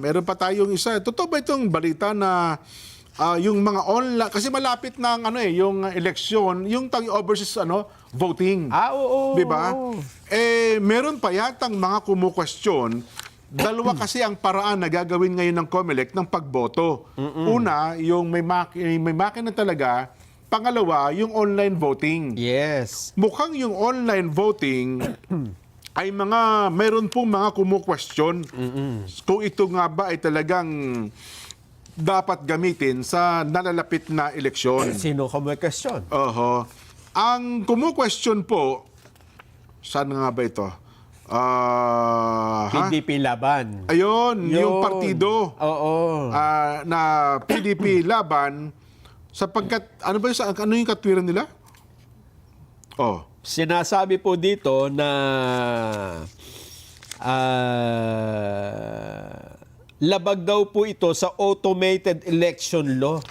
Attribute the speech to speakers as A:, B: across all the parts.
A: Meron pa tayong isa. Totoo ba itong balita na yung mga online, kasi malapit na ang yung eleksyon, yung overseas voting.
B: Oo.
A: 'Di ba? Meron pa yatang mga kumu-question. Dalawa kasi ang paraan na gagawin ngayon ng COMELEC ng pagboto. Una, yung may makina talaga. Pangalawa, yung online voting.
B: Yes.
A: Mukhang yung online voting ay mayroon pong mga kumu-question kung ito nga ba ay talagang dapat gamitin sa nalalapit na eleksyon.
B: Sino ka may question?
A: Oho. Ang kumu-question po, saan nga ba ito?
B: PDP Laban.
A: Ayun, yung partido.
B: Oo.
A: Na PDP Laban, sapagkat, ano yung katwiran nila?
B: Sinasabi po dito na labag daw po ito sa Automated Election Law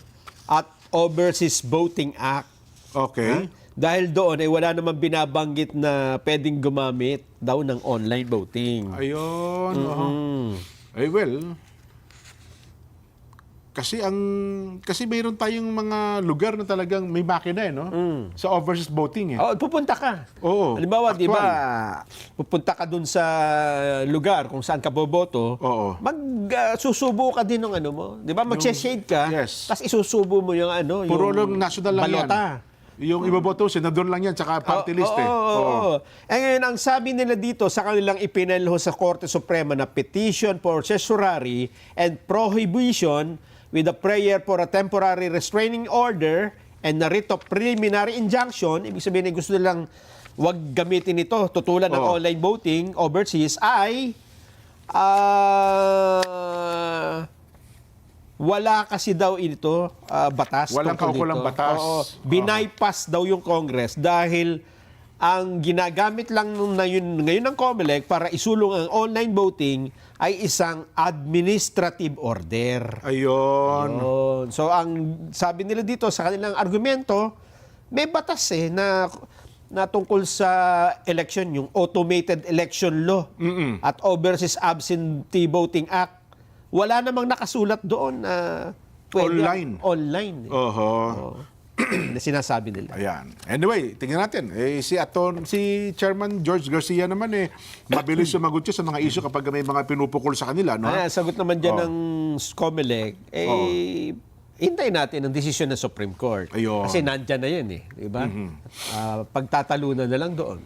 B: at Overseas Voting Act.
A: Okay.
B: Dahil doon ay wala namang binabanggit na pwedeng gumamit daw ng online voting.
A: Ayun. Ay well, kasi mayroon tayong mga lugar na talagang may makina no? Sa overseas voting
B: Pupunta ka.
A: Oo.
B: Halimbawa, di ba, pupunta ka dun sa lugar kung saan ka boboto.
A: Oo.
B: Susubo ka din ng mo. Di ba? Mag-shade ka.
A: Yes.
B: Tapos isusubo mo yung
A: Puro lang
B: yung
A: national lang
B: balota.
A: yan. Yung iboboto, senador lang yan, tsaka party list
B: Oo. Ngayon, ang sabi nila dito sa kanilang ipinalho sa Korte Suprema na petition for certiorari and prohibition with a prayer for a temporary restraining order and a writ of preliminary injunction, ibig sabihin gusto nilang wag gamitin ito, tutulan ng online voting overseas, ay wala kasi daw ito batas.
A: Walang kaukulang batas.
B: Binypass daw yung Congress dahil ang ginagamit lang ngayon ng COMELEC para isulong ang online voting ay isang administrative order.
A: Ayun.
B: So ang sabi nila dito sa kanilang argumento, may batas na tungkol sa election, yung Automated Election Law at Overseas Absentee Voting Act. Wala namang nakasulat doon na online. Na sinasabi nila.
A: Ayan. Anyway, tingnan natin. Si Chairman George Garcia naman mabilis sumagot siya sa mga issue kapag may mga pinupukol sa kanila, no?
B: Sagot naman dyan ng COMELEC, hintayin natin ang desisyon ng Supreme Court.
A: Ayun.
B: Kasi nandyan na yan di ba? Pagtatalunan na lang doon.